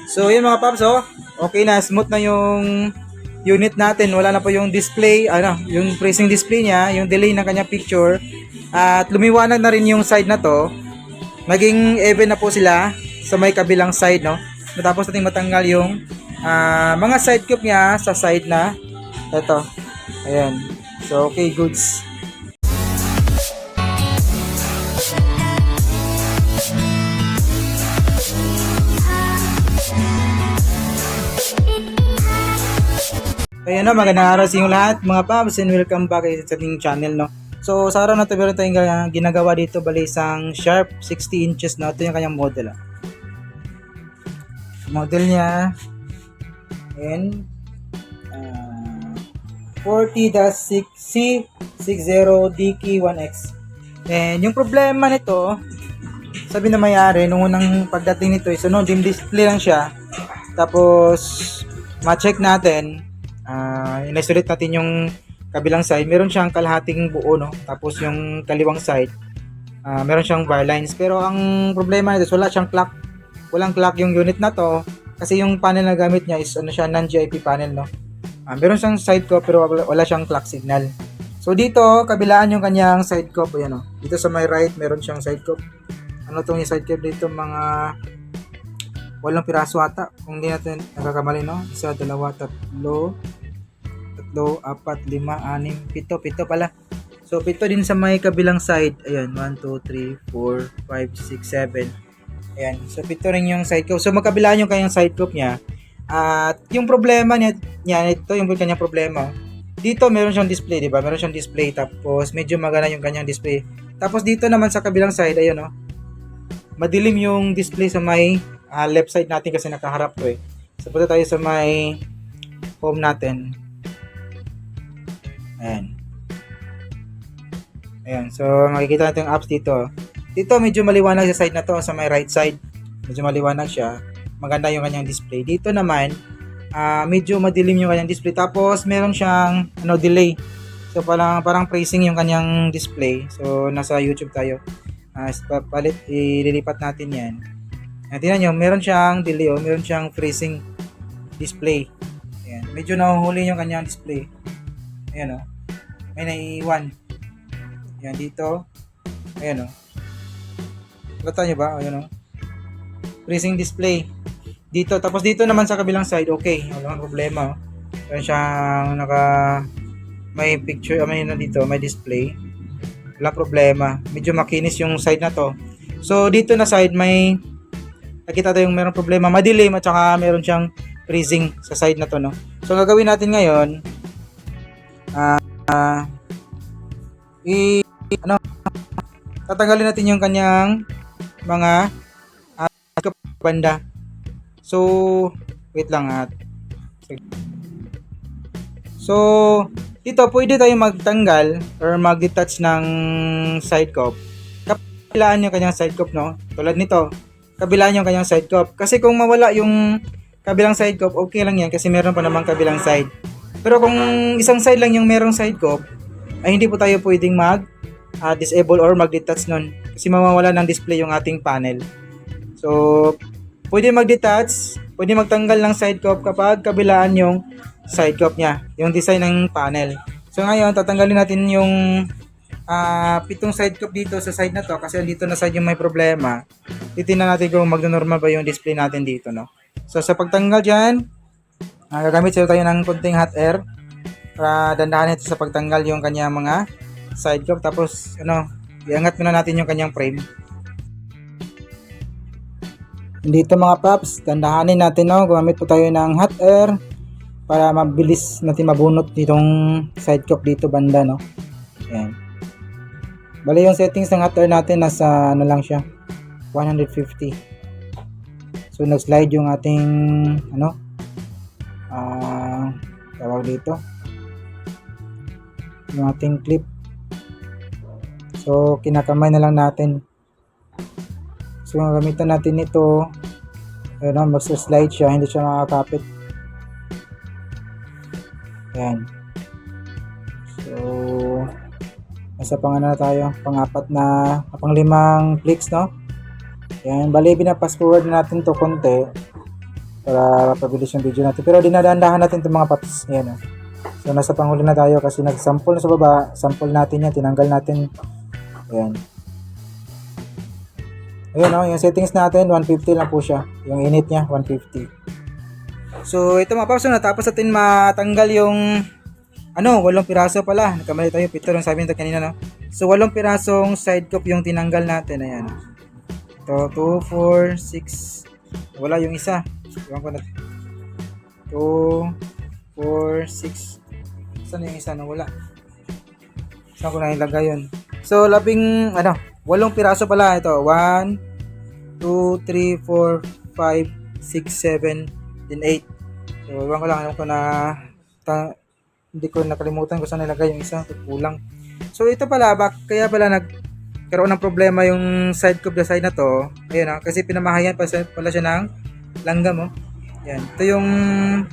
So yun mga paps, oh. Okay na, smooth na yung unit natin. Wala na po yung display, yung freezing display niya, yung delay ng kanya picture. At lumiwanag na rin yung side na to. Naging even na po sila sa may kabilang side, no. Matapos nating matanggal yung mga side cube niya sa side na ito. Ayan. So okay, goods. Kaya na, magandang araw sa inyong lahat mga paps and welcome back sa ating channel, no. So sa araw na ito meron tayong ginagawa dito, bali isang Sharp 60 inches na. Ito yung kanyang model, model niya and 40-6C60DK1X. And yung problema nito, sabi na mayari nung unang pagdating nito is dim display lang siya. Tapos ma-check natin, inisulit natin yung kabilang side, meron siyang kalahating buo, no. Tapos yung kaliwang side, meron siyang bar lines. Pero ang problema nito, wala siyang clock. Walang clock yung unit na to kasi yung panel na gamit niya is non-GIP panel, no. Meron siyang side cup pero wala siyang clock signal. So dito, kabilaan yung kanyang side cup, ayan, no. Dito sa my right, meron siyang side cup. Ano tong yung side cup dito, mga 8 piraso ata kung hindi natin nakakamali, no. 1, 2, 3, 4, 5, 6, 7 pala. So 7 din sa may kabilang side. Ayan, 1, 2, 3, 4, 5, 6, 7. Ayan, so 7 rin yung side cup. So magkabilaan yung kanyang side cup niya. At yung problema niya, ito yung kanyang problema. Dito meron siyang display, di ba? Meron siyang display, tapos medyo magana yung kanyang display. Tapos dito naman sa kabilang side, ayun, no. Madilim yung display sa may left side natin kasi nakaharap to eh. So punta tayo sa may home natin. Ayan, so makikita natin yung apps dito. Dito medyo maliwanag sa side na to, sa may right side. Medyo maliwanag siya. Maganda yung kanyang display. Dito naman, medyo madilim yung kanyang display. Tapos meron siyang delay. So parang freezing yung kanyang display. So nasa YouTube tayo. Ililipat natin yan. Tingnan nyo, meron siyang delay, meron siyang freezing display. Ayan, medyo nahuhuli yung kanyang display. Ayan, may naiiwan. Ayan, dito. Ayan, Lata nyo ba? Ayan, freezing display. Dito, tapos dito naman sa kabilang side, okay. Walang problema. Meron siyang may picture, dito, may display. Wala problema. Medyo makinis yung side na to. So dito na side may nakita tayong meron problema, madilim at saka meron siyang freezing sa side na to, no. So ang gagawin natin ngayon, tatanggalin natin yung kanyang mga banda. So wait lang So dito pwede tayong magtanggal or mag-detach ng side cup. Kabilaan yung kanyang side cup, no? Tulad nito, kabilaan yung kanyang side cup. Kasi kung mawala yung kabilang side cup, okay lang yan kasi meron pa namang kabilang side. Pero kung isang side lang yung merong side cup, ay hindi po tayo pwedeng disable or mag-detach nun. Kasi mawawala ng display yung ating panel. So, pwede mag-detach, pwede magtanggal ng side cup kapag kabilaan yung side cup niya, yung design ng panel. So ngayon, tatanggalin natin yung 7 side cup dito sa side na to kasi dito na side yung may problema. Titingnan natin kung magno-normal ba yung display natin dito, no. So sa pagtanggal dyan, gagamit tayo ng konting hot air para dandahan ito sa pagtanggal yung kanyang mga side cup. Tapos iangat muna natin yung kanyang frame. Dito mga paps, dandahanin natin, no. Gumamit po tayo ng hot air para mabilis natin mabunot ditong side cup dito banda, no. Ayan. Bali yung settings ng hot air natin nasa lang siya, 150. So nag-slide yung ating tawag dito, yung ating clip. So kinakamay na lang natin. So gamitan natin ito, mag-slide siya, hindi siya makakapit. Ayan. So nasa na tayo, pang-4 na, pang-5 clicks, no. Ayan, bali binapass forward na natin to konti para mapabilis yung video natin. Pero dinadahan natin itong mga paps. Ayan, oh. So nasa panghuli na tayo kasi nag-sample na sa baba. Sample natin yan. Tinanggal natin. Ayan. Ayan, oh, yung settings natin 150 lang po siya. Yung init niya 150. So ito mga paps, natapos natin matanggal yung 8 piraso pala. Nagkamali tayo, 7 yung sabi nito kanina, no? So 8 pirasong side cup yung tinanggal natin. Ayan. Ito 2, 4, 6. Wala yung isa. Iwan ko na. 2, 4, 6. Saan yung isa na wala? Saan ko na ilagay yun? So 8 piraso pala ito. 1, 2, 3, 4, 5, 6, 7, then 8. So iwan ko lang. Alam ko na hindi ko nakalimutan kung saan nilagay yung isa. Kulang. So ito pala, kaya pala nagkaroon ng problema yung side cup design na to. Ayun, kasi pinamahayan pala siya ng langgam. Yan. Ito yung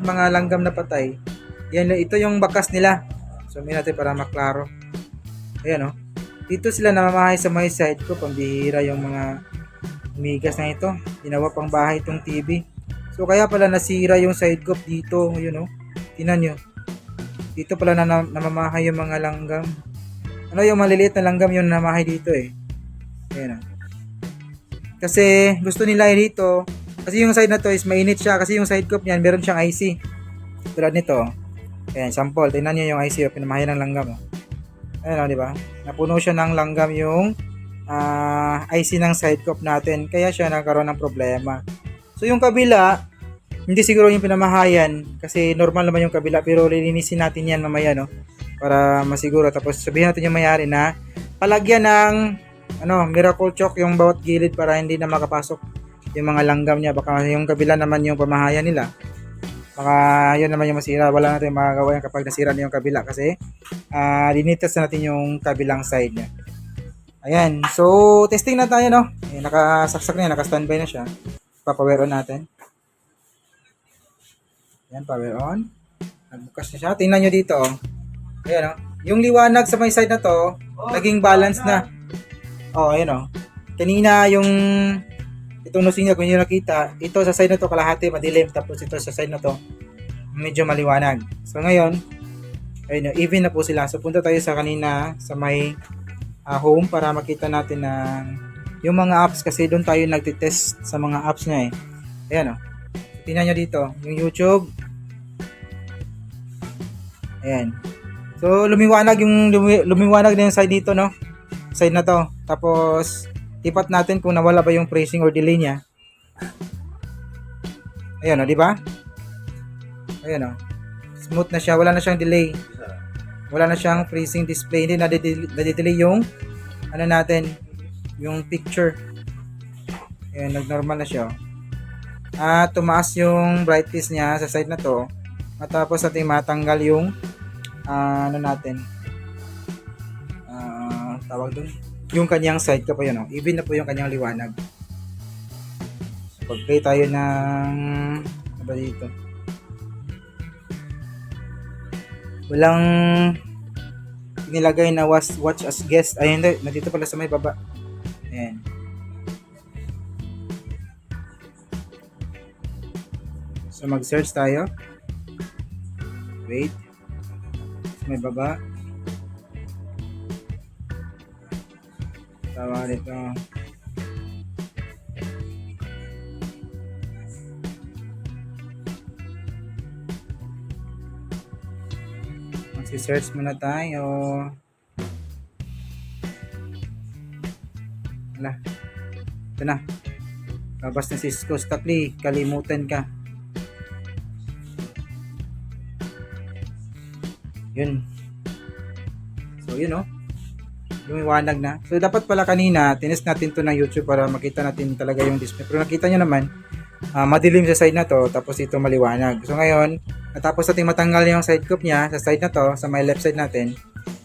mga langgam na patay. Yan, ito yung bakas nila. So may natin para maklaro. Ayan, dito sila namamahay sa may side cup. Pambihira yung mga migas na ito. Ginawa pang bahay itong TV. So kaya pala nasira yung side cup dito. Ayun, tingnan nyo. Dito pala namamahay yung mga langgam. Yung maliliit na langgam yung namamahay dito Ayan, kasi gusto nila dito. Kasi yung side na to is mainit siya. Kasi yung side cup niyan meron siyang IC. Tulad nito. Ayan, sample. Tingnan nyo yung IC. Pinamahay ng langgam. Ayan, di ba? Napuno siya ng langgam yung IC ng side cup natin. Kaya siya nagkaroon ng problema. So yung kabila, hindi siguro yung pinamahayan kasi normal naman yung kabila, pero lilinisin natin yan mamaya para masiguro. Tapos sabihin natin yung mayari na palagyan ng miracle chalk yung bawat gilid para hindi na makapasok yung mga langgam niya. Baka yung kabila naman yung pamahayan nila, baka yun naman yung masira. Wala natin magagawa yan kapag nasira na yung kabila kasi linitas na natin yung kabilang side niya. Ayan, so testing na tayo. Ayan, nakasaksak na yan, naka-standby na siya. Papower on natin. Yan, power on. Nagbukas na siya. Tingnan nyo dito. Ayan, yung liwanag sa may side na to, naging balance na. Ayan, kanina yung itong nosing niya, kung nyo nakita, ito sa side na to kalahati madilim, tapos ito sa side na to medyo maliwanag. So ngayon, ayun, even na po sila. So punta tayo sa kanina sa may home para makita natin na yung mga apps, kasi doon tayo nagtitest sa mga apps niya Ayan, tingnan nyo dito, yung YouTube. Ayan. So, lumiwanag na yung side dito, side na to. Tapos, tipat natin kung nawala ba yung freezing or delay niya. Ayan, di ba? Ayan, smooth na siya. Wala na siyang delay. Wala na siyang freezing display. Hindi nadidelay yung natin, yung picture. Ayan, nag-normal na siya. At tumaas yung brightness niya sa side na to. At tapos natin matanggal yung tawag dun, yung kanyang side cup. Yun, even na po yung kanyang liwanag. So, pag-play tayo ng dito, walang nilagay na watch as guest. Ay, hindi, nandito pala sa may baba. Ayan. So mag-search tayo. Wait. May baba. Tawa dito. Mag-search muna tayo. Wala. Ito na. Labas na si Cisco Stackley. Kalimutan ka. Yun. So, yun lumiwanag na. So, dapat pala kanina, tinest natin to ng YouTube para makita natin talaga yung display. Pero nakita nyo naman, madilim sa side na to, tapos ito maliwanag. So, ngayon, natapos natin matanggal yung side cup niya sa side na to, sa may left side natin,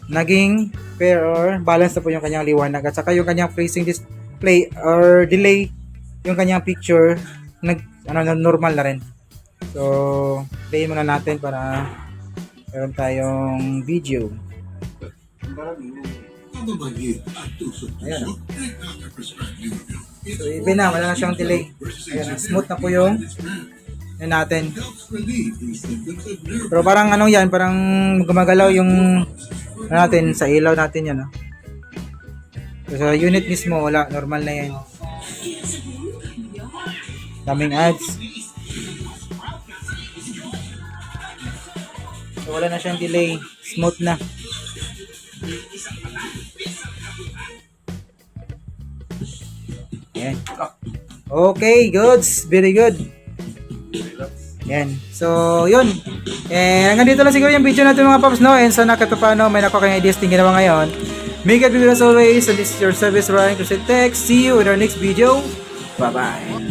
naging fair or balance na po yung kanyang liwanag. At saka yung kanyang freezing display or delay, yung kanyang picture, normal na rin. So, play muna natin para meron tayong video. Ayan. So, even na, wala na siyang delay. Ayan, smooth na po yung Yan natin. Pero parang ano yan, parang gumagalaw yung ano natin sa ilaw natin yan. So, sa unit mismo, wala. Normal na yan. Daming ads. So, wala na siyang delay. Smooth na. Yan. Okay, goods. Very good. Yan. So, yun. Hanggang dito lang siguro yung video natin mga paps, no? And sana kahit paano may nakuha kayong ideas din ginawa ngayon. Make it as always. And this is your service Ryan Crusade Tech. See you in our next video. Bye-bye.